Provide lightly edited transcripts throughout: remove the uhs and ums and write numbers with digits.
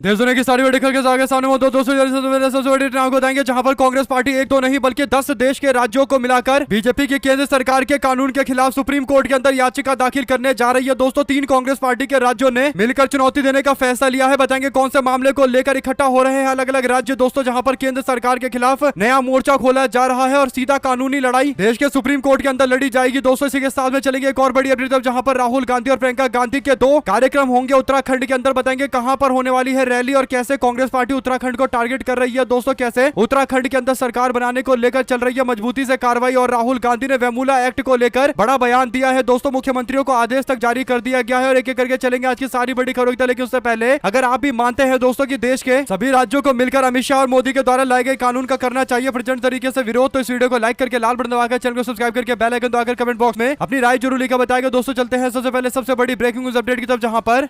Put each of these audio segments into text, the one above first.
देश दुनिया की सारी बड़ी खबरें के आगे सामने वो सबसे बड़ी घटनाओं को बताएंगे, जहां पर कांग्रेस पार्टी एक तो नहीं बल्कि 10 देश के राज्यों को मिलाकर बीजेपी की केंद्र सरकार के कानून के खिलाफ सुप्रीम कोर्ट के अंदर याचिका दाखिल करने जा रही है। दोस्तों 3 कांग्रेस पार्टी के राज्यों ने मिलकर चुनौती देने का फैसला लिया है। बताएंगे कौन से मामले को लेकर इकट्ठा हो रहे हैं अलग अलग राज्य दोस्तों, जहां पर केंद्र सरकार के खिलाफ नया मोर्चा खोला जा रहा है और सीधा कानूनी लड़ाई देश के सुप्रीम कोर्ट के अंदर लड़ी जाएगी। दोस्तों इसी के साथ में चलेंगे एक और बड़ी अपडेट, जहां पर राहुल गांधी और प्रियंका गांधी के 2 कार्यक्रम होंगे उत्तराखंड के अंदर। बताएंगे कहां पर होने वाली है रैली और कैसे कांग्रेस पार्टी उत्तराखंड को टारगेट कर रही है। दोस्तों कैसे उत्तराखंड के अंदर सरकार बनाने को लेकर चल रही है मजबूती से कार्रवाई, और राहुल गांधी ने वेमुला एक्ट को लेकर बड़ा बयान दिया है। दोस्तों मुख्यमंत्रियों को आदेश तक जारी कर दिया गया है और एक एक करके चलेंगे आज की सारी बड़ी खबरों की। लेकिन उससे पहले अगर आप भी मानते हैं दोस्तों कि देश के सभी राज्यों को मिलकर अमित शाह और मोदी के द्वारा लाए गए कानून का करना चाहिए प्रचंड तरीके से विरोध, तो इस वीडियो को लाइक करके लाल बटन दबाकर चैनल को सब्सक्राइब करके बेल आइकन दबाकर कमेंट बॉक्स में अपनी राय जरूर लिखकर बताएगा। दोस्तों चलते हैं सबसे पहले सबसे बड़ी ब्रेकिंग न्यूज अपडेट की तरफ, जहां पर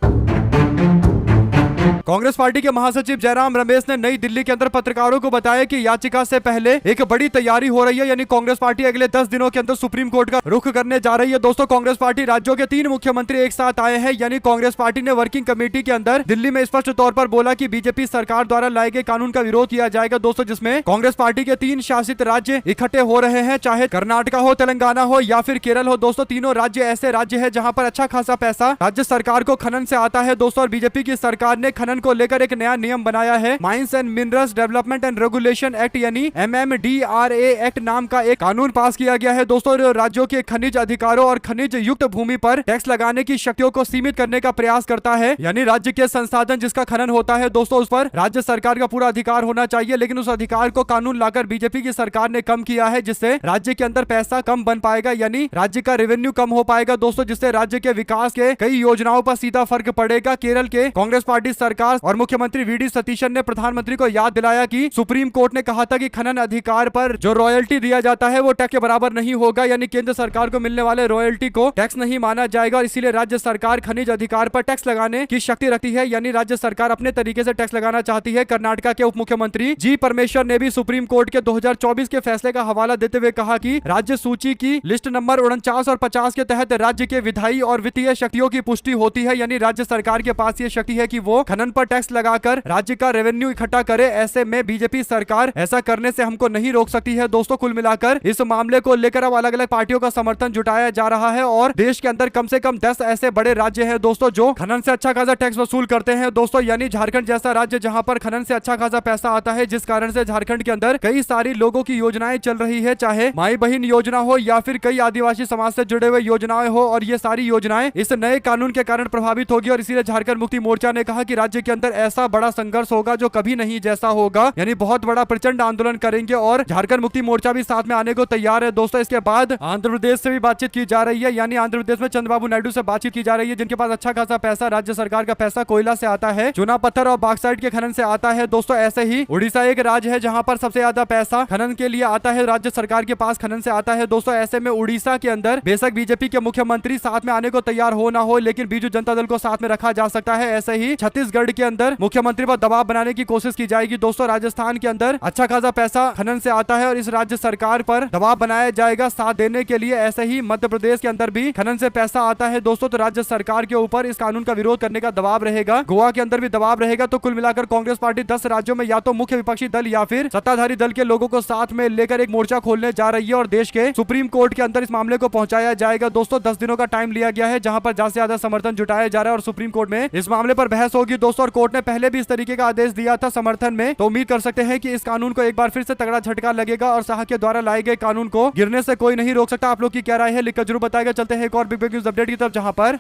कांग्रेस पार्टी के महासचिव जयराम रमेश ने नई दिल्ली के अंदर पत्रकारों को बताया कि याचिका से पहले एक बड़ी तैयारी हो रही है, यानी कांग्रेस पार्टी अगले 10 दिनों के अंदर सुप्रीम कोर्ट का रुख करने जा रही है। दोस्तों कांग्रेस पार्टी राज्यों के 3 मुख्यमंत्री एक साथ आए हैं, यानी कांग्रेस पार्टी ने वर्किंग कमेटी के अंदर दिल्ली में स्पष्ट तौर पर बोला कि बीजेपी सरकार द्वारा लाए गए कानून का विरोध किया जाएगा। दोस्तों जिसमें कांग्रेस पार्टी के 3 शासित राज्य इकट्ठे हो रहे हैं, चाहे कर्नाटका हो, तेलंगाना हो या फिर केरल हो। दोस्तों तीनों राज्य ऐसे राज्य है जहां पर अच्छा खासा पैसा राज्य सरकार को खनन से आता है। दोस्तों और बीजेपी की सरकार ने खनन को लेकर एक नया नियम बनाया है, mines and minerals development and regulation act यानी MMDRA एक्ट नाम का एक कानून पास किया गया है। दोस्तों राज्यों के खनिज अधिकारों और खनिज युक्त भूमि पर टैक्स लगाने की शक्तियों को सीमित करने का प्रयास करता है, यानी राज्य के संसाधन जिसका खनन होता है दोस्तों उस पर राज्य सरकार का पूरा अधिकार होना चाहिए। लेकिन उस अधिकार को कानून लाकर बीजेपी की सरकार ने कम किया है, जिससे राज्य के अंदर पैसा कम बन पाएगा, यानी राज्य का रेवेन्यू कम हो पाएगा दोस्तों, जिससे राज्य के विकास के कई योजनाओं पर सीधा फर्क पड़ेगा। केरल के कांग्रेस पार्टी सरकार और मुख्यमंत्री वी.डी. सतीशन ने प्रधानमंत्री को याद दिलाया कि सुप्रीम कोर्ट ने कहा था कि खनन अधिकार पर जो रॉयल्टी दिया जाता है वो टैक्स के बराबर नहीं होगा, यानी केंद्र सरकार को मिलने वाले रॉयल्टी को टैक्स नहीं माना जाएगा और इसीलिए राज्य सरकार खनिज अधिकार पर टैक्स लगाने की शक्ति रखती है, यानी राज्य सरकार अपने तरीके से टैक्स लगाना चाहती है। कर्नाटका के उप मुख्यमंत्री जी परमेश्वर ने भी सुप्रीम कोर्ट के 2024 के फैसले का हवाला देते हुए कहा कि राज्य सूची की लिस्ट नंबर 49 और 50 के तहत राज्य के विधायी और वित्तीय शक्तियों की पुष्टि होती है, यानी राज्य सरकार के पास ये शक्ति है कि वो खनन पर टैक्स लगाकर राज्य का रेवेन्यू इकट्ठा करे। ऐसे में बीजेपी सरकार ऐसा करने से हमको नहीं रोक सकती है। दोस्तों कुल मिलाकर इस मामले को लेकर अब अलग अलग पार्टियों का समर्थन जुटाया जा रहा है और देश के अंदर कम से कम 10 ऐसे बड़े राज्य हैं दोस्तों जो खनन से अच्छा खासा टैक्स वसूल करते हैं दोस्तों, यानी झारखंड जैसा राज्य जहां पर खनन से अच्छा खासा पैसा आता है, जिस कारण से झारखंड के अंदर कई सारी लोगों की योजनाएं चल रही है, चाहे माई बहन योजना हो या फिर कई आदिवासी समाज से जुड़े हुए योजनाएं हो, और ये सारी योजनाएं इस नए कानून के कारण प्रभावित होगी। और इसीलिए झारखंड मुक्ति मोर्चा ने कहा कि राज्य के अंदर ऐसा बड़ा संघर्ष होगा जो कभी नहीं जैसा होगा, यानी बहुत बड़ा प्रचंड आंदोलन करेंगे और झारखंड मुक्ति मोर्चा भी साथ में आने को तैयार है दोस्तों। इसके बाद आंध्र प्रदेश से भी बातचीत की जा रही है, यानी आंध्र प्रदेश में चंद्रबाबू नायडू से बातचीत की जा रही है, जिनके पास अच्छा खासा पैसा राज्य सरकार का पैसा कोयला से आता है, चूना पत्थर और बॉक्साइट के खनन से आता है दोस्तों। ऐसे ही उड़ीसा एक राज्य है जहां पर सबसे ज्यादा पैसा खनन के लिए आता है, राज्य सरकार के पास खनन से आता है दोस्तों। ऐसे में उड़ीसा के अंदर बेशक बीजेपी के मुख्यमंत्री साथ में आने को तैयार हो ना हो, लेकिन बीजू जनता दल को साथ में रखा जा सकता है। ऐसे ही छत्तीसगढ़ के अंदर मुख्यमंत्री पर दबाव बनाने की कोशिश की जाएगी दोस्तों। राजस्थान के अंदर अच्छा खासा पैसा खनन से आता है और इस राज्य सरकार पर दबाव बनाया जाएगा साथ देने के लिए। ऐसे ही मध्य प्रदेश के अंदर भी खनन से पैसा आता है दोस्तों, तो राज्य सरकार के ऊपर इस कानून का विरोध करने का दबाव रहेगा। गोवा के अंदर भी दबाव रहेगा। तो कुल मिलाकर कांग्रेस पार्टी 10 राज्यों में या तो मुख्य विपक्षी दल या फिर सत्ताधारी दल के लोगों को साथ में लेकर एक मोर्चा खोलने जा रही है और देश के सुप्रीम कोर्ट के अंदर इस मामले को पहुंचाया जाएगा दोस्तों। 10 दिनों का टाइम लिया गया है, जहां पर ज्यादा से ज्यादा समर्थन जुटाया जा रहा है और सुप्रीम कोर्ट में इस मामले पर बहस होगी दोस्तों। और कोर्ट ने पहले भी इस तरीके का आदेश दिया था समर्थन में, तो उम्मीद कर सकते हैं कि इस कानून को एक बार फिर से तगड़ा झटका लगेगा और शाह के द्वारा लाए गए कानून को गिरने से कोई नहीं रोक सकता। आप लोग की क्या राय है लिखकर जरूर बताएगा। चलते हैं एक और बिग न्यूज अपडेट की तरफ, जहां पर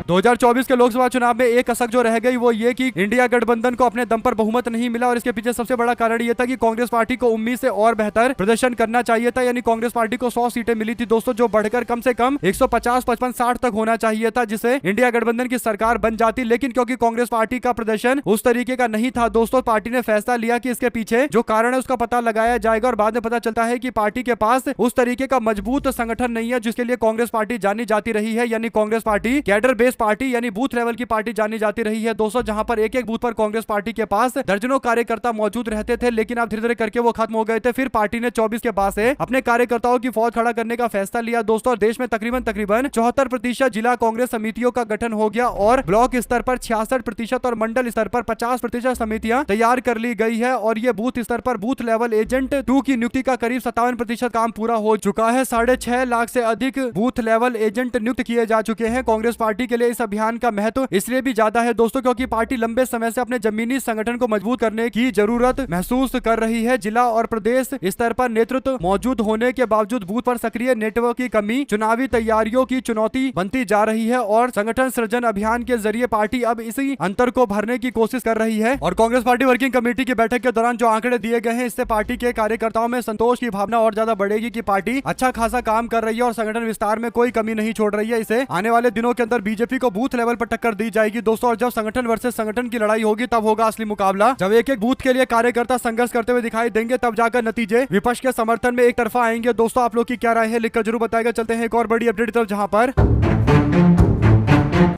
2024 के लोकसभा चुनाव में एक कसक जो रह गई वो ये कि इंडिया गठबंधन को अपने दम पर बहुमत नहीं मिला, और इसके पीछे सबसे बड़ा कारण ये था कि कांग्रेस पार्टी को उम्मीद से और बेहतर प्रदर्शन करना चाहिए था, यानी कांग्रेस पार्टी को 100 सीटें मिली थी दोस्तों, जो बढ़कर कम से कम 150, 55, 60 तक होना चाहिए था, जिसे इंडिया गठबंधन की सरकार बन जाती। लेकिन क्योंकि कांग्रेस पार्टी का प्रदर्शन उस तरीके का नहीं था दोस्तों, पार्टी ने फैसला लिया कि इसके पीछे जो कारण है उसका पता लगाया जाएगा, और बाद में पता चलता है कि पार्टी के पास उस तरीके का मजबूत संगठन नहीं है जिसके लिए कांग्रेस पार्टी जानी जाती रही है, यानी Congress party cadre base party यानी बूथ लेवल की पार्टी जानी जाती रही है दोस्तों, जहां पर एक एक बूथ पर कांग्रेस पार्टी के पास दर्जनों कार्यकर्ता मौजूद रहते थे, लेकिन अब धीरे धीरे करके वो खत्म हो गए थे। फिर पार्टी ने 24 के बाद से अपने कार्यकर्ताओं की फौज खड़ा करने का फैसला लिया दोस्तों, और देश में तकरीबन 74% जिला कांग्रेस समितियों का गठन हो गया और ब्लॉक स्तर पर 66% और मंडल स्तर पर 50% समितियां तैयार कर ली गई है। और ये बूथ स्तर पर बूथ लेवल एजेंट 2 की नियुक्ति का करीब 57% काम पूरा हो चुका है। 6.5 लाख से अधिक बूथ लेवल एजेंट नियुक्त किए जा चुके हैं। कांग्रेस पार्टी के लिए इस अभियान का महत्व इसलिए भी ज्यादा है दोस्तों, क्योंकि पार्टी लंबे समय से अपने जमीनी संगठन को मजबूत करने की जरूरत महसूस कर रही है। जिला और प्रदेश स्तर पर नेतृत्व मौजूद होने के बावजूद बूथ पर सक्रिय नेटवर्क की कमी चुनावी तैयारियों की चुनौती बनती जा रही है, और संगठन सृजन अभियान के जरिए पार्टी अब इसी अंतर को भरने की कोशिश कर रही है। और कांग्रेस पार्टी वर्किंग कमेटी की बैठक के दौरान जो आंकड़े दिए गए हैं, इससे पार्टी के कार्यकर्ताओं में संतोष की भावना और ज्यादा बढ़ेगी कि पार्टी अच्छा खासा काम कर रही है और संगठन विस्तार में कोई कमी नहीं छोड़ रही है। इसे आने वाले दिनों के अंदर बीजेपी को बूथ लेवल पर टक्कर दी जाएगी दोस्तों, और जब संगठन वर्सेस संगठन की लड़ाई होगी तब होगा असली मुकाबला। जब एक एक बूथ के लिए कार्यकर्ता संघर्ष करते हुए दिखाई देंगे, तब जाकर नतीजे विपक्ष के समर्थन में एक तरफा आएंगे दोस्तों। आप लोग की क्या राय है लिखकर जरूर बताएगा। चलते हैं एक और बड़ी अपडेट तरफ, जहां पर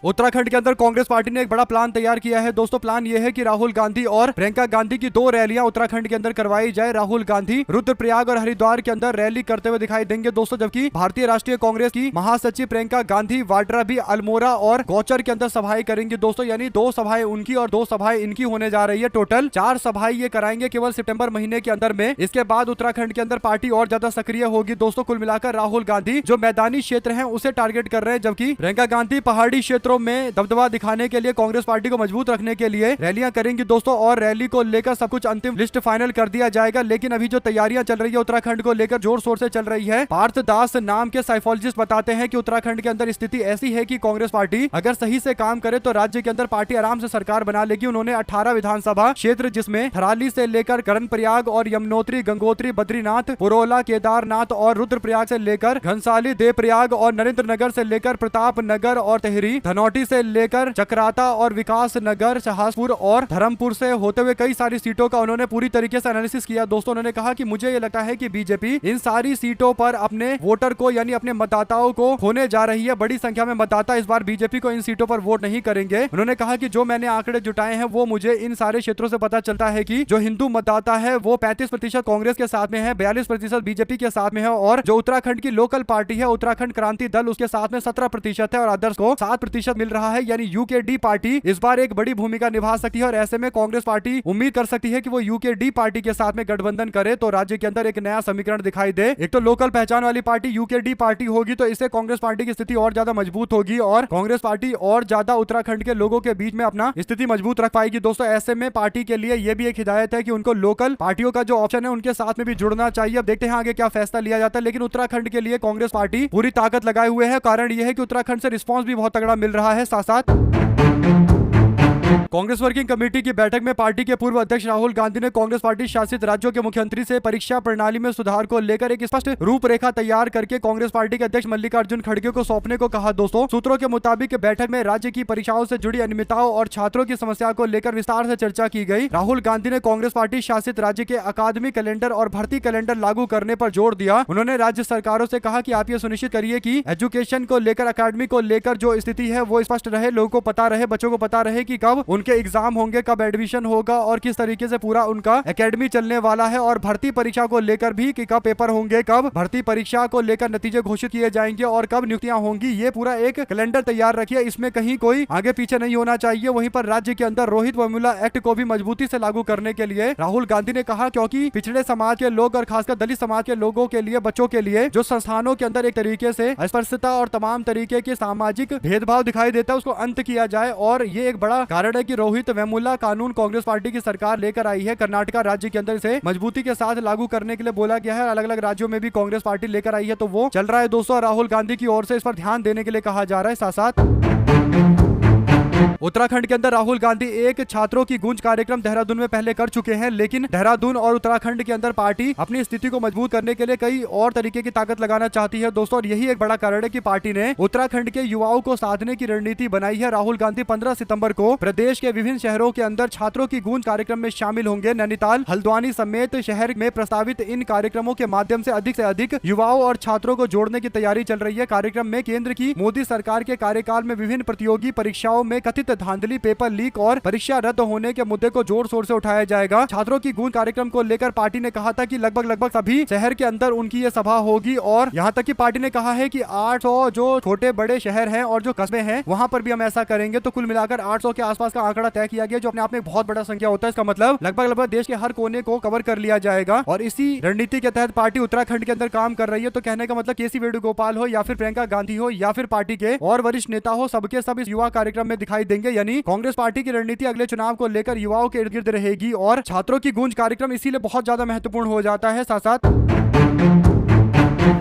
उत्तराखंड के अंदर कांग्रेस पार्टी ने एक बड़ा प्लान तैयार किया है दोस्तों। प्लान यह है कि राहुल गांधी और प्रियंका गांधी की 2 रैलियां उत्तराखंड के अंदर करवाई जाए। राहुल गांधी रुद्रप्रयाग और हरिद्वार के अंदर रैली करते हुए दिखाई देंगे दोस्तों, जबकि भारतीय राष्ट्रीय कांग्रेस की महासचिव प्रियंका गांधी वाड्रा भी अल्मोड़ा और गौचर के अंदर सभाएं करेंगी दोस्तों, यानी 2 सभाएं उनकी और 2 सभाएं इनकी होने जा रही है। टोटल 4 सभाएं ये कराएंगे केवल सितंबर महीने के अंदर में। इसके बाद उत्तराखंड के अंदर पार्टी और ज्यादा सक्रिय होगी दोस्तों। कुल मिलाकर राहुल गांधी जो मैदानी क्षेत्र है उसे टारगेट कर रहे हैं, जबकि प्रियंका गांधी पहाड़ी क्षेत्रों में दबदबा दिखाने के लिए कांग्रेस पार्टी को मजबूत रखने के लिए रैलियां करेंगी दोस्तों, और रैली को लेकर सब कुछ अंतिम लिस्ट फाइनल कर दिया जाएगा। लेकिन अभी जो तैयारियां चल रही है उत्तराखंड को लेकर जोर शोर से चल रही है। पार्थ दास नाम के साइकोलॉजिस्ट बताते हैं कि उत्तराखंड के अंदर स्थिति ऐसी है कि कांग्रेस पार्टी अगर सही से काम करे तो राज्य के अंदर पार्टी आराम से सरकार बना लेगी। उन्होंने 18 विधानसभा क्षेत्र, जिसमें थराली से लेकर कर्णप्रयाग और यमुनोत्री, गंगोत्री, बद्रीनाथ, पुरोला, केदारनाथ और रुद्रप्रयाग से लेकर घनसाली, देवप्रयाग और नरेंद्र नगर से लेकर प्रताप नगर और टेहरी, धनौटी से लेकर चक्राता और विकास नगर, शाहजपुर और धर्मपुर से होते हुए कई सारी सीटों का उन्होंने पूरी तरीके से एनालिसिस किया दोस्तों। उन्होंने कहा कि मुझे ये लगता है कि बीजेपी इन सारी सीटों पर अपने वोटर को यानी अपने मतदाताओं को खोने जा रही है। बड़ी संख्या में मतदाता इस बार बीजेपी को इन सीटों पर वोट नहीं करेंगे। उन्होंने कहा कि जो मैंने आंकड़े जुटाए हैं वो मुझे इन सारे क्षेत्रों से पता चलता है कि जो हिंदू मतदाता है वो 35% कांग्रेस के साथ में है, 42% बीजेपी के साथ में है, और जो उत्तराखंड की लोकल पार्टी है उत्तराखंड क्रांति दल उसके साथ में 17% है, और अदर्स को 7% मिल रहा है। यानी यूकेडी पार्टी इस बार एक बड़ी भूमिका निभा सकती है, और ऐसे में कांग्रेस पार्टी उम्मीद कर सकती है कि वो यूकेडी पार्टी के साथ में गठबंधन करे तो राज्य के अंदर एक नया समीकरण दिखाई दे। एक तो लोकल पहचान वाली पार्टी यूकेडी पार्टी होगी, तो इससे कांग्रेस पार्टी की स्थिति और ज्यादा मजबूत होगी और कांग्रेस पार्टी और ज्यादा उत्तराखंड के लोगों के बीच में अपना स्थिति मजबूत रख पाएगी दोस्तों। ऐसे में पार्टी के लिए यह भी एक हिदायत है कि उनको लोकल पार्टियों का जो ऑप्शन है उनके साथ में भी जुड़ना चाहिए। अब देखते हैं आगे क्या फैसला लिया जाता है, लेकिन उत्तराखंड के लिए कांग्रेस पार्टी पूरी ताकत लगाए हुए है। कारण यह है कि उत्तराखंड से रिस्पॉन्स भी बहुत तगड़ा मिल रहा है। साथ साथ कांग्रेस वर्किंग कमेटी की बैठक में पार्टी के पूर्व अध्यक्ष राहुल गांधी ने कांग्रेस पार्टी शासित राज्यों के मुख्यमंत्री से परीक्षा प्रणाली में सुधार को लेकर एक स्पष्ट रूपरेखा तैयार करके कांग्रेस पार्टी के अध्यक्ष मल्लिकार्जुन खड़गे को सौंपने को कहा दोस्तों। सूत्रों के मुताबिक बैठक में राज्य की परीक्षाओं से जुड़ी अनियमितताओं और छात्रों की समस्या को लेकर विस्तार से चर्चा की गई। राहुल गांधी ने कांग्रेस पार्टी शासित राज्य के अकादमिक कैलेंडर और भर्ती कैलेंडर लागू करने पर जोर दिया। उन्होंने राज्य सरकारों से कहा कि आप ये सुनिश्चित करिए कि एजुकेशन को लेकर, अकादमी को लेकर जो स्थिति है वो स्पष्ट रहे, लोगों को पता रहे, बच्चों को पता रहे कि कब उनके एग्जाम होंगे, कब एडमिशन होगा और किस तरीके से पूरा उनका एकेडमी चलने वाला है, और भर्ती परीक्षा को लेकर भी कि कब पेपर होंगे, कब भर्ती परीक्षा को लेकर नतीजे घोषित किए जाएंगे और कब नियुक्तियां होंगी। ये पूरा एक कैलेंडर तैयार रखिए, इसमें कहीं कोई आगे पीछे नहीं होना चाहिए। वहीं पर राज्य के अंदर रोहित वेमुला एक्ट को भी मजबूती से लागू करने के लिए राहुल गांधी ने कहा, क्योंकि पिछड़े समाज के लोग और खासकर दलित समाज के लोगों के लिए, बच्चों के लिए जो संस्थानों के अंदर एक तरीके से अस्पृश्यता और तमाम तरीके के सामाजिक भेदभाव दिखाई देता है उसको अंत किया जाए। और ये एक बड़ा कारण है कि रोहित वेमुला कानून कांग्रेस पार्टी की सरकार लेकर आई है। कर्नाटक राज्य के अंदर इसे मजबूती के साथ लागू करने के लिए बोला गया है। अलग अलग राज्यों में भी कांग्रेस पार्टी लेकर आई है, तो वो चल रहा है दोस्तों। राहुल गांधी की ओर से इस पर ध्यान देने के लिए कहा जा रहा है। साथ साथ उत्तराखंड के अंदर राहुल गांधी एक छात्रों की गूंज कार्यक्रम देहरादून में पहले कर चुके हैं, लेकिन देहरादून और उत्तराखंड के अंदर पार्टी अपनी स्थिति को मजबूत करने के लिए कई और तरीके की ताकत लगाना चाहती है दोस्तों, और यही एक बड़ा कारण है कि पार्टी ने उत्तराखंड के युवाओं को साधने की रणनीति बनाई है। राहुल गांधी 15 सितंबर को प्रदेश के विभिन्न शहरों के अंदर छात्रों की गूंज कार्यक्रम में शामिल होंगे। नैनीताल, हल्द्वानी समेत शहर में प्रस्तावित इन कार्यक्रमों के माध्यम से अधिक युवाओं और छात्रों को जोड़ने की तैयारी चल रही है। कार्यक्रम में केंद्र की मोदी सरकार के कार्यकाल में विभिन्न प्रतियोगी परीक्षाओं में कथित धांधली, पेपर लीक और परीक्षा रद्द होने के मुद्दे को जोर शोर से उठाया जाएगा। छात्रों की गूंज कार्यक्रम को लेकर पार्टी ने कहा था कि लगभग सभी शहर के अंदर उनकी ये सभा होगी, और यहाँ तक कि पार्टी ने कहा है कि 800 जो छोटे बड़े शहर हैं और जो कस्बे हैं वहां पर भी हम ऐसा करेंगे। तो कुल मिलाकर 800 के आसपास का आंकड़ा तय किया गया, जो अपने आप में बहुत बड़ा संख्या होता है। इसका मतलब लगभग देश के हर कोने को कवर कर लिया जाएगा, और इसी रणनीति के तहत पार्टी उत्तराखंड के अंदर काम कर रही है। तो कहने का मतलब केसी वेणुगोपाल हो या फिर प्रियंका गांधी हो या फिर पार्टी के और वरिष्ठ नेता हो, सबके सब इस युवा कार्यक्रम में दिखाई देंगे। यानी कांग्रेस पार्टी की रणनीति अगले चुनाव को लेकर युवाओं के इर्द गिर्द रहेगी, और छात्रों की गूंज कार्यक्रम इसीलिए बहुत ज्यादा महत्वपूर्ण हो जाता है। साथ साथ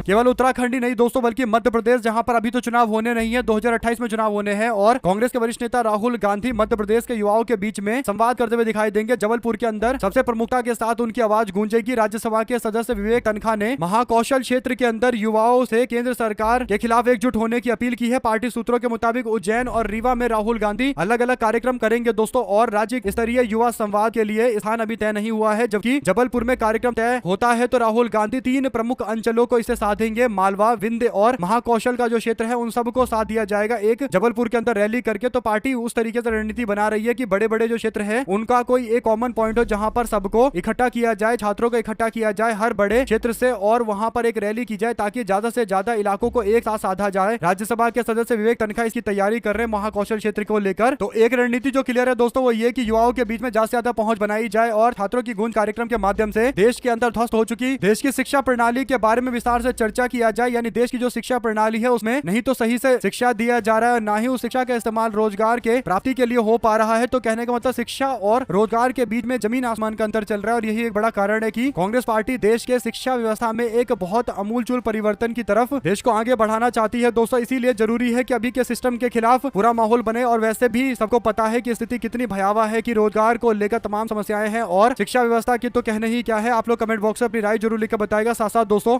केवल उत्तराखंड ही नहीं दोस्तों, बल्कि मध्य प्रदेश, जहां पर अभी तो चुनाव होने नहीं है, 2028 में चुनाव होने हैं, और कांग्रेस के वरिष्ठ नेता राहुल गांधी मध्य प्रदेश के युवाओं के बीच में संवाद करते हुए दिखाई देंगे। जबलपुर के अंदर सबसे प्रमुखता के साथ उनकी आवाज गूंजेगी। राज्यसभा के सदस्य विवेक तनखा ने महाकौशल क्षेत्र के अंदर युवाओं से केंद्र सरकार के खिलाफ एकजुट होने की अपील की है। पार्टी सूत्रों के मुताबिक उज्जैन और रीवा में राहुल गांधी अलग अलग कार्यक्रम करेंगे दोस्तों, और राज्य स्तरीय युवा संवाद के लिए स्थान अभी तय नहीं हुआ है। जबकि जबलपुर में कार्यक्रम तय होता है तो राहुल गांधी 3 प्रमुख अंचलों को इसे साधेंगे। मालवा, विंध्य और महाकौशल का जो क्षेत्र है उन सबको साथ दिया जाएगा एक जबलपुर के अंदर रैली करके। तो पार्टी उस तरीके से रणनीति बना रही है कि बड़े बड़े जो क्षेत्र है उनका कोई एक कॉमन पॉइंट हो, जहां पर सबको इकट्ठा किया जाए, छात्रों को इकट्ठा किया जाए हर बड़े क्षेत्र से, और वहां पर एक रैली की जाए ताकि ज्यादा से ज्यादा इलाकों को एक साथ साधा जाए। राज्यसभा के सदस्य विवेक तनखा इसकी तैयारी कर रहे हैं महाकौशल क्षेत्र को लेकर। तो एक रणनीति जो क्लियर है दोस्तों वो ये कि युवाओं के बीच में ज्यादा से ज्यादा पहुंच बनाई जाए, और छात्रों की गूंज कार्यक्रम के माध्यम से देश के अंदर ध्वस्त हो चुकी देश की शिक्षा प्रणाली के बारे में विस्तार से चर्चा किया जाए। यानी देश की जो शिक्षा प्रणाली है उसमें नहीं तो सही से शिक्षा दिया जा रहा है, ना ही उस शिक्षा का इस्तेमाल रोजगार के प्राप्ति के लिए हो पा रहा है। तो कहने का मतलब शिक्षा और रोजगार के बीच में जमीन आसमान का अंतर चल रहा है, और यही एक बड़ा कारण है कि कांग्रेस पार्टी देश के शिक्षा व्यवस्था में एक बहुत अमूलचूल परिवर्तन की तरफ देश को आगे बढ़ाना चाहती है दोस्तों। इसीलिए जरूरी है कि अभी के सिस्टम के खिलाफ पूरा माहौल बने, और वैसे भी सबको पता है कि स्थिति कितनी भयावह है कि रोजगार को लेकर तमाम समस्याएं हैं, और शिक्षा व्यवस्था की तो कहने ही क्या है। आप लोग कमेंट बॉक्स में अपनी राय जरूर लिखकर बताएगा। साथ साथ दोस्तों,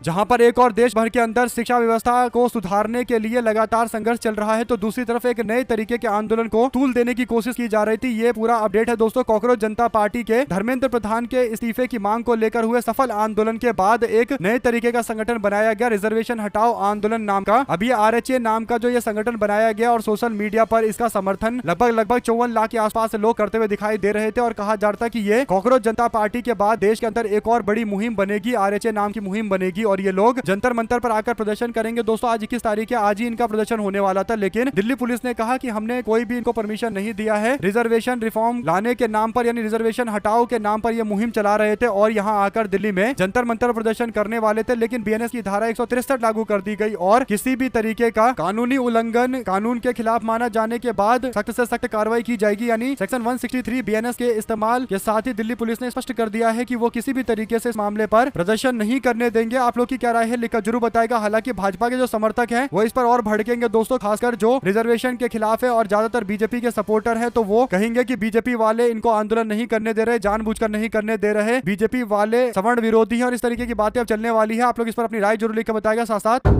जहां पर एक और देश भर के अंदर शिक्षा व्यवस्था को सुधारने के लिए लगातार संघर्ष चल रहा है, तो दूसरी तरफ एक नए तरीके के आंदोलन को तूल देने की कोशिश की जा रही थी। ये पूरा अपडेट है दोस्तों कॉकरोच जनता पार्टी के धर्मेंद्र प्रधान के इस्तीफे की मांग को लेकर हुए सफल आंदोलन के बाद एक नए तरीके का संगठन बनाया गया, रिजर्वेशन हटाओ आंदोलन नाम का। अभी RHA नाम का जो ये संगठन बनाया गया, और सोशल मीडिया पर इसका समर्थन लगभग 54 लाख के आसपास लोग करते हुए दिखाई दे रहे थे, और कहा जा रहा था कि ये कॉकरोच जनता पार्टी के बाद देश के अंदर एक और बड़ी मुहिम बनेगी, RHA नाम की मुहिम बनेगी, और ये लोग जंतर मंतर पर आकर प्रदर्शन करेंगे दोस्तों। आज 21 तारीख है, आज ही इनका प्रदर्शन होने वाला था, लेकिन दिल्ली पुलिस ने कहा कि हमने कोई भी इनको परमिशन नहीं दिया है। रिजर्वेशन रिफॉर्म लाने के नाम पर, यानी रिजर्वेशन हटाओ के नाम पर ये मुहिम चला रहे थे, और यहाँ आकर दिल्ली में जंतर मंतर प्रदर्शन करने वाले थे। लेकिन BNS की धारा 163 लागू कर दी गई, और किसी भी तरीके का कानूनी उल्लंघन कानून के खिलाफ माना जाने के बाद सख्त से सख्त कार्रवाई की जाएगी। यानी सेक्शन 163 BNS के इस्तेमाल के साथ ही दिल्ली पुलिस ने स्पष्ट कर दिया है कि वो किसी भी तरीके से इस मामले पर प्रदर्शन नहीं करने देंगे। आप लोग की क्या राय है लिखकर जरूर बताएगा। हालांकि भाजपा के जो समर्थक हैं वो इस पर और भड़केंगे दोस्तों, खासकर जो रिजर्वेशन के खिलाफ है और ज्यादातर बीजेपी के सपोर्टर हैं, तो वो कहेंगे कि बीजेपी वाले इनको आंदोलन नहीं करने दे रहे, जानबूझकर नहीं करने दे रहे, बीजेपी वाले सवर्ण विरोधी हैं, और इस तरीके की बातें अब चलने वाली है। आप लोग इस पर अपनी राय जरूर लिखकर बताएगा। साथ साथ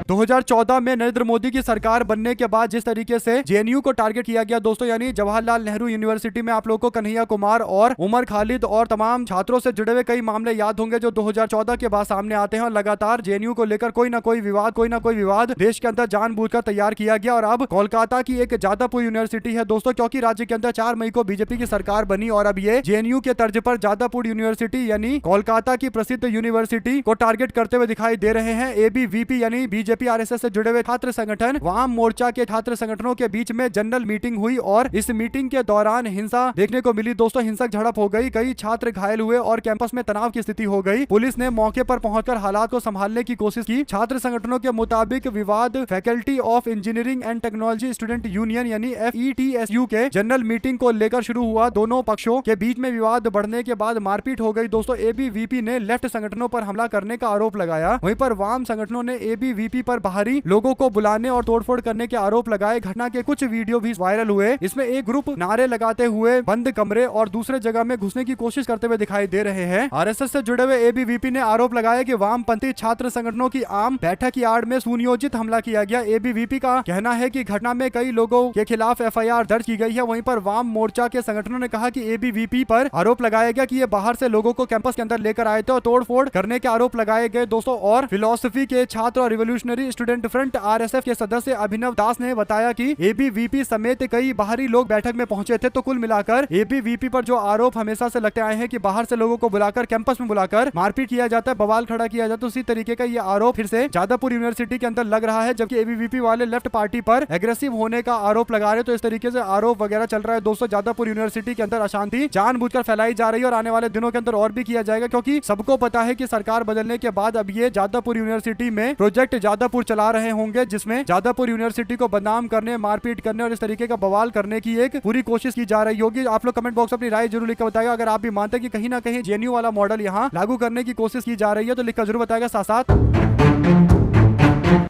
2014 में नरेंद्र मोदी की सरकार बनने के बाद जिस तरीके से JNU को टारगेट किया गया दोस्तों, यानी जवाहरलाल नेहरू यूनिवर्सिटी में आप लोगों को कन्हैया कुमार और उमर खालिद और तमाम छात्रों से जुड़े हुए कई मामले याद होंगे जो 2014 के बाद सामने आते हैं, और लगातार JNU को लेकर कोई ना कोई विवाद देश के अंदर जानबूझकर तैयार किया गया। और अब कोलकाता की एक जादवपुर यूनिवर्सिटी है दोस्तों, क्योंकि राज्य के अंदर 4 मई को बीजेपी की सरकार बनी, और अब ये JNU के तर्ज पर जादवपुर यूनिवर्सिटी यानी कोलकाता की प्रसिद्ध यूनिवर्सिटी को टारगेट करते हुए दिखाई दे रहे हैं। ABVP यानी बीजेपी RSS से जुड़े हुए छात्र संगठन वाम मोर्चा के छात्र संगठनों के बीच में जनरल मीटिंग हुई, और इस मीटिंग के दौरान हिंसा देखने को मिली दोस्तों। हिंसक झड़प हो गई, कई छात्र घायल हुए और कैंपस में तनाव की स्थिति हो गई। पुलिस ने मौके पर पहुंचकर हालात को संभालने की कोशिश की। छात्र संगठनों के मुताबिक विवाद faculty of engineering and technology student union यानी FETSU के जनरल मीटिंग को लेकर शुरू हुआ। दोनों पक्षों के बीच में विवाद बढ़ने के बाद मारपीट हो गई दोस्तों। ABVP ने लेफ्ट संगठनों पर हमला करने का आरोप लगाया, वहीं पर वाम संगठनों ने ABVP एबीवीपी पर बाहरी लोगों को बुलाने और तोड़फोड़ करने के आरोप लगाए। घटना के कुछ वीडियो भी वायरल हुए। इसमें एक ग्रुप नारे लगाते हुए बंद कमरे और दूसरे जगह में घुसने की कोशिश करते हुए दिखाई दे रहे हैं। आरएसएस से जुड़े हुए एबीवीपी ने आरोप लगाया कि वामपंथी छात्र संगठनों की आम बैठक की आड़ में सुनियोजित हमला किया गया। एबीवीपी का कहना है कि घटना में कई लोगों के खिलाफ एफआईआर दर्ज की गई है। वहीं पर वाम मोर्चा के संगठनों ने कहा कि एबीवीपी पर आरोप लगाया गया कि ये बाहर से लोगों को कैंपस के अंदर लेकर आए थे और तोड़फोड़ करने के आरोप लगाए गए। दोस्तों, और फिलोसफी के छात्र और रिवोल्यूशनरी स्टूडेंट फ्रंट आरएसएफ के सदस्य अभिनव दास ने बताया कि एबीवीपी समेत कई बाहरी लोग बैठक में पहुंचे थे। तो कुल मिलाकर एबीवीपी पर जो आरोप हमेशा से लगते आए हैं कि बाहर से लोगों को बुलाकर कैंपस में बुलाकर मारपीट किया जाता है, बवाल खड़ा किया जाता है, उसी तरीके का ये आरोप फिर से जादवपुर यूनिवर्सिटी के अंदर लग रहा है। जबकि एबीवीपी वाले लेफ्ट पार्टी पर एग्रेसिव होने का आरोप लगा रहे। तो इस तरीके से आरोप वगैरह चल रहा है। दोस्तों, जादवपुर यूनिवर्सिटी के अंदर अशांति जानबूझकर फैलाई जा रही है और आने वाले दिनों के अंदर और भी किया जाएगा, क्योंकि सबको पता है कि सरकार बदलने के बाद अब ये जादवपुर यूनिवर्सिटी में प्रोजेक्ट जादवपुर चला रहे होंगे, जिसमें जादवपुर यूनिवर्सिटी को बदनाम करने, मारपीट करने और इस तरीके का बवाल करने की एक पूरी कोशिश की जा रही होगी। आप लोग कमेंट बॉक्स में अपनी राय जरूर लिखकर बताइएगा। अगर आप भी मानते हैं कि कहीं ना कहीं जेएनयू वाला मॉडल यहाँ लागू करने की कोशिश की जा रही है तो लिखकर जरूर बताएगा। साथ साथ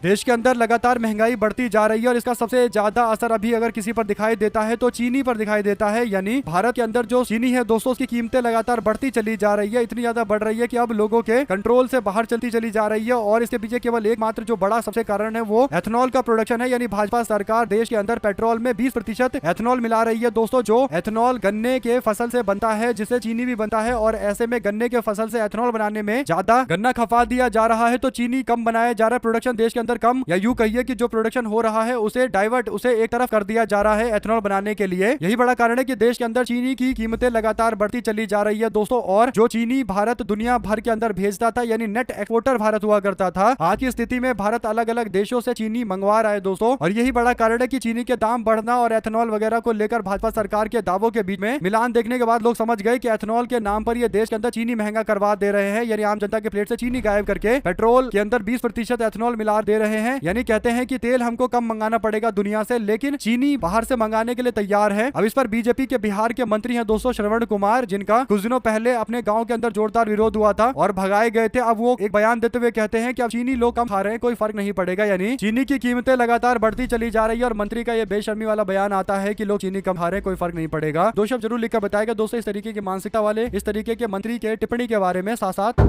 देश के अंदर लगातार महंगाई बढ़ती जा रही है और इसका सबसे ज्यादा असर अभी अगर किसी पर दिखाई देता है तो चीनी पर दिखाई देता है। यानी भारत के अंदर जो चीनी है दोस्तों, उसकी कीमतें लगातार बढ़ती चली जा रही है। इतनी ज्यादा बढ़ रही है कि अब लोगों के कंट्रोल से बाहर चलती चली जा रही है। और इसके पीछे केवल एकमात्र जो बड़ा सबसे कारण है वो एथेनॉल का प्रोडक्शन है। यानी भाजपा सरकार देश के अंदर पेट्रोल में 20% एथेनॉल मिला रही है। दोस्तों, जो एथेनॉल गन्ने के फसल से बनता है, जिससे चीनी भी बनता है, और ऐसे में गन्ने के फसल से एथेनॉल बनाने में ज्यादा गन्ना खपा दिया जा रहा है तो चीनी कम बनाया जा रहा है। प्रोडक्शन देश के अंदर कम, या यूं कहिए कि जो प्रोडक्शन हो रहा है उसे डाइवर्ट, उसे एक तरफ कर दिया जा रहा है एथेनॉल बनाने के लिए। यही बड़ा कारण है कि देश के अंदर चीनी की कीमतें लगातार बढ़ती चली जा रही है दोस्तों। और जो चीनी भारत दुनिया भर के अंदर भेजता था, यानी नेट एक्सपोर्टर भारत हुआ करता था, आज की स्थिति में भारत अलग अलग देशों से चीनी मंगवा रहा है दोस्तों। और यही बड़ा कारण है कि चीनी के दाम बढ़ना और एथेनॉल वगैरह को लेकर भाजपा सरकार के दावों के बीच में मिलान देखने के बाद लोग समझ गए कि एथेनॉल के नाम पर ये देश के अंदर चीनी महंगा करवा दे रहे हैं। यानी आम जनता के प्लेट से चीनी गायब करके पेट्रोल के अंदर 20% एथेनॉल मिला दे रहे हैं। यानी कहते हैं कि तेल हमको कम मंगाना पड़ेगा दुनिया से, लेकिन चीनी बाहर से मंगाने के लिए तैयार है। अब इस पर बीजेपी के बिहार के मंत्री हैं दोस्तों श्रवण कुमार, जिनका कुछ दिनों पहले अपने गांव के अंदर जोरदार विरोध हुआ था और भगाए गए थे। अब वो एक बयान देते हुए कहते हैं कि अब चीनी लोग कम खा रहे हैं, कोई फर्क नहीं पड़ेगा। यानी चीनी की कीमतें लगातार बढ़ती चली जा रही है और मंत्री का ये बेशर्मी वाला बयान आता है कि लोग चीनी कम खा रहे हैं, कोई फर्क नहीं पड़ेगा। दो शब्द जरूर लिखकर बताएगा दोस्तों इस तरीके की मानसिकता वाले, इस तरीके के मंत्री के टिप्पणी के बारे में। साथ साथ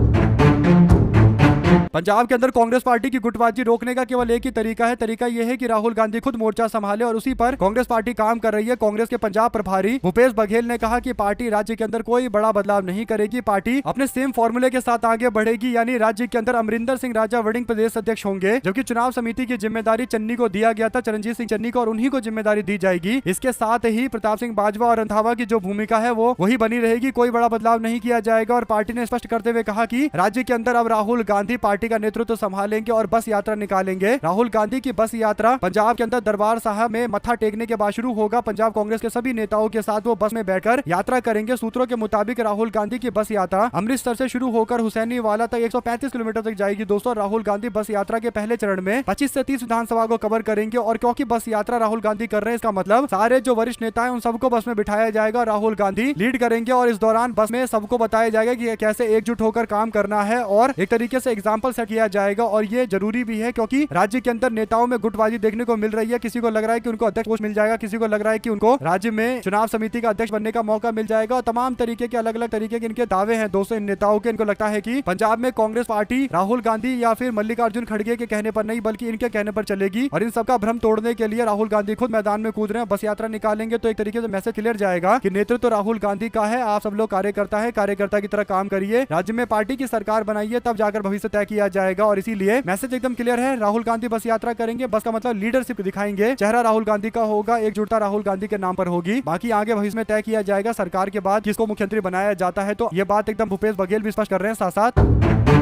पंजाब के अंदर कांग्रेस पार्टी की गुटबाजी रोकने का केवल एक ही तरीका है। तरीका यह है कि राहुल गांधी खुद मोर्चा संभाले और उसी पर कांग्रेस पार्टी काम कर रही है। कांग्रेस के पंजाब प्रभारी भूपेश बघेल ने कहा कि पार्टी राज्य के अंदर कोई बड़ा बदलाव नहीं करेगी, पार्टी अपने सेम फॉर्मूले के साथ आगे बढ़ेगी। यानी राज्य के अंदर अमरिंदर सिंह राजा वड़िंग प्रदेश अध्यक्ष होंगे, जबकि चुनाव समिति की जिम्मेदारी चन्नी को दिया गया था, चरणजीत सिंह चन्नी को, और उन्हीं को जिम्मेदारी दी जाएगी। इसके साथ ही प्रताप सिंह बाजवा और रंधावा की जो भूमिका है वो वही बनी रहेगी, कोई बड़ा बदलाव नहीं किया जाएगा। और पार्टी ने स्पष्ट करते हुए कहा कि राज्य के अंदर अब राहुल गांधी पार्टी का नेतृत्व संभालेंगे और बस यात्रा निकालेंगे। राहुल गांधी की बस यात्रा पंजाब के अंदर दरबार साहब में मत्था टेकने के बाद शुरू होगा। पंजाब कांग्रेस के सभी नेताओं के साथ वो बस में बैठकर यात्रा करेंगे। सूत्रों के मुताबिक राहुल गांधी की बस यात्रा अमृतसर से शुरू होकर हुसैनी वाला तक 135 किलोमीटर तक जाएगी दोस्तों। राहुल गांधी बस यात्रा के पहले चरण में 25 से 30 विधानसभा को कवर करेंगे। और क्योंकि बस यात्रा राहुल गांधी कर रहे हैं, इसका मतलब सारे जो वरिष्ठ नेता हैं उन सबको बस में बिठाया जाएगा, राहुल गांधी लीड करेंगे और इस दौरान बस में सबको बताया जाएगा कि कैसे एकजुट होकर काम करना है और एक तरीके से एग्जाम्पल सेट किया जाएगा। और ये जरूरी भी है क्योंकि राज्य के अंदर नेताओं में गुटबाजी देखने को मिल रही है। किसी को लग रहा है कि उनको अध्यक्ष पोस्ट मिल जाएगा, किसी को लग रहा है कि उनको राज्य में चुनाव समिति का अध्यक्ष बनने का मौका मिल जाएगा। और तमाम तरीके के अलग अलग तरीके के इनके दावे हैं दोस्तों इन नेताओं के। इनको लगता है कि पंजाब में कांग्रेस पार्टी राहुल गांधी या फिर मल्लिकार्जुन खड़गे के कहने पर नहीं बल्कि इनके कहने पर चलेगी। और इन सबका भ्रम तोड़ने के लिए राहुल गांधी खुद मैदान में कूद रहे हैं। बस यात्रा निकालेंगे तो एक तरीके से मैसेज क्लियर जाएगा कि नेतृत्व राहुल गांधी का है, आप सब लोग कार्यकर्ता है, कार्यकर्ता की तरह काम करिए, राज्य में पार्टी की सरकार बनाइए, तब जाकर भविष्य तय किया जाएगा। और इसीलिए मैसेज एकदम क्लियर है, राहुल गांधी बस यात्रा करेंगे, बस का मतलब लीडरशिप दिखाएंगे, चेहरा राहुल गांधी का होगा, एकजुटता राहुल गांधी के नाम पर होगी। बाकी आगे भविष्य में तय किया जाएगा सरकार के बाद किसको मुख्यमंत्री बनाया जाता है। तो ये बात एकदम भूपेश बघेल भी स्पष्ट कर रहे हैं। साथ साथ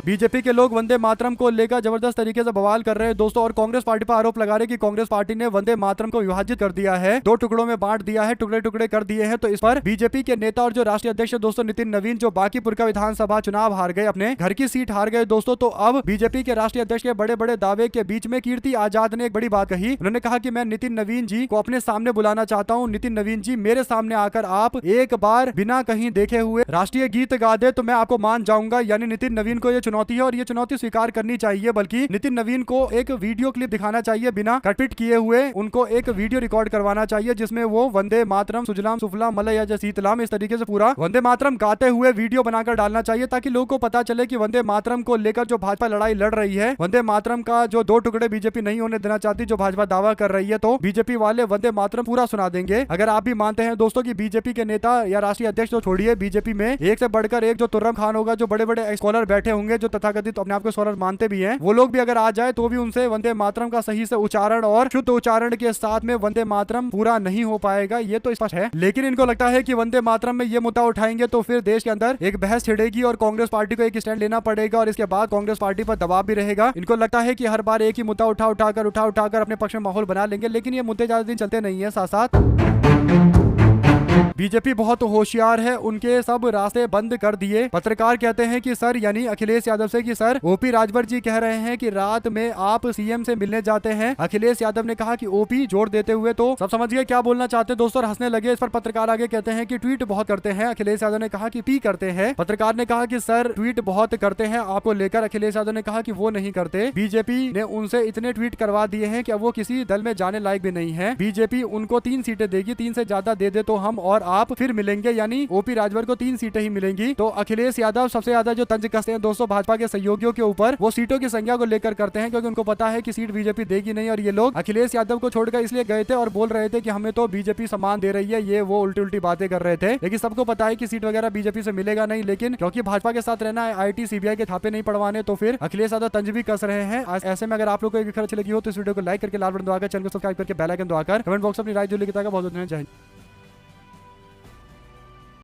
बीजेपी के लोग वंदे मातरम को लेकर जबरदस्त तरीके से बवाल कर रहे हैं दोस्तों और कांग्रेस पार्टी पर आरोप लगा रहे हैं कि कांग्रेस पार्टी ने वंदे मातरम को विभाजित कर दिया है, दो टुकड़ों में बांट दिया है, टुकड़े टुकड़े कर दिए हैं। तो इस पर बीजेपी के नेता और जो राष्ट्रीय अध्यक्ष दोस्तों नितिन नवीन, जो बांकीपुर का विधानसभा चुनाव हार गए, अपने घर की सीट हार गए दोस्तों, तो अब बीजेपी के राष्ट्रीय अध्यक्ष के बड़े बड़े दावे के बीच में कीर्ति आजाद ने एक बड़ी बात कही। उन्होंने कहा कि मैं नितिन नवीन जी को अपने सामने बुलाना चाहता हूँ। नितिन नवीन जी, मेरे सामने आकर आप एक बार बिना कहीं देखे हुए राष्ट्रीय गीत गा दे तो मैं आपको मान जाऊंगा। यानी नितिन नवीन को ये चुनौती चुनौती है और ये चुनौती स्वीकार करनी चाहिए। बल्कि नितिन नवीन को एक वीडियो क्लिप दिखाना चाहिए बिना कटपिट किए हुए, उनको एक वीडियो रिकॉर्ड करवाना चाहिए जिसमें वो वंदे मातरम सुजलाम सुफलाम मलयज शीतलाम इस तरीके से पूरा वंदे मातरम गाते हुए वीडियो बनाकर डालना चाहिए, ताकि लोगों को पता चले कि वंदे मातरम को लेकर जो भाजपा लड़ाई लड़ रही है, वंदे मातरम का जो 2 टुकड़े बीजेपी नहीं होने देना चाहती, जो भाजपा दावा कर रही है, तो बीजेपी वाले वंदे मातरम पूरा सुना देंगे। अगर आप भी मानते हैं दोस्तों की बीजेपी के नेता या राष्ट्रीय अध्यक्ष तो छोड़िए, बीजेपी में एक से बढ़कर एक जो तुर्रम खान होगा, जो बड़े बड़े स्कॉलर बैठे होंगे, जो तथाकथित अपने आप को स्कॉलर मानते भी हैं, वो लोग भी अगर आ जाए तो भी उनसे वंदे मातरम का सही से उच्चारण और शुद्ध उच्चारण के साथ में वंदे मातरम पूरा नहीं हो पाएगा, ये तो स्पष्ट है। लेकिन इनको लगता है कि वंदे मातरम में ये मुद्दा उठाएंगे तो फिर देश के अंदर एक बहस छिड़ेगी और कांग्रेस पार्टी को एक स्टैंड लेना पड़ेगा और इसके बाद कांग्रेस पार्टी पर दबाव भी रहेगा। इनको लगता है कि हर बार एक ही मुद्दा उठाकर अपने पक्ष में माहौल बना लेंगे, लेकिन ये मुद्दे ज्यादा दिन चलते नहीं है। साथ साथ बीजेपी बहुत होशियार है, उनके सब रास्ते बंद कर दिए। पत्रकार कहते हैं कि सर, यानी अखिलेश यादव से, कि सर ओपी राजभर जी कह रहे हैं कि रात में आप सीएम से मिलने जाते हैं। अखिलेश यादव ने कहा कि ओपी जोड़ देते हुए, तो सब समझ गए क्या बोलना चाहते हैं दोस्तों, हंसने लगे। इस पर पत्रकार आगे कहते हैं कि ट्वीट बहुत करते हैं। अखिलेश यादव ने कहा कि पी करते हैं। पत्रकार ने कहा कि सर ट्वीट बहुत करते हैं आपको लेकर। अखिलेश यादव ने कहा कि वो नहीं करते, बीजेपी ने उनसे इतने ट्वीट करवा दिए हैं कि अब वो किसी दल में जाने लायक भी नहीं है। बीजेपी उनको 3 सीटें देगी, 3 से ज्यादा दे दे तो हम और आप फिर मिलेंगे, यानी ओपी राजभर को 3 सीटें ही मिलेंगी। तो अखिलेश यादव सबसे ज्यादा जो तंज कसते हैं दोस्तों भाजपा के सहयोगियों के ऊपर, वो सीटों की संख्या को लेकर करते हैं, क्योंकि उनको पता है कि सीट बीजेपी देगी नहीं। और ये लोग अखिलेश यादव को छोड़कर इसलिए गए थे और बोल रहे थे कि हमें तो बीजेपी सम्मान दे रही है, ये वो उल्टी बातें कर रहे थे। लेकिन सबको पता है कि सीट वगैरह बीजेपी से मिलेगा नहीं, लेकिन क्योंकि भाजपा के साथ रहना है, आईटी सीबीआई के छापे नहीं पड़वाने, तो फिर अखिलेश यादव तंज भी कस रहे हैं। ऐसे में अगर आप लोग को एक खबर अच्छी लगी हो तो इस वीडियो को लाइक करके, लाल बटन दबाकर, चैनल को सब्सक्राइब करके, बेल आइकन दबाकर कमेंट बॉक्स में अपनी राय जो लिखता है बहुत बहुत धन्यवाद।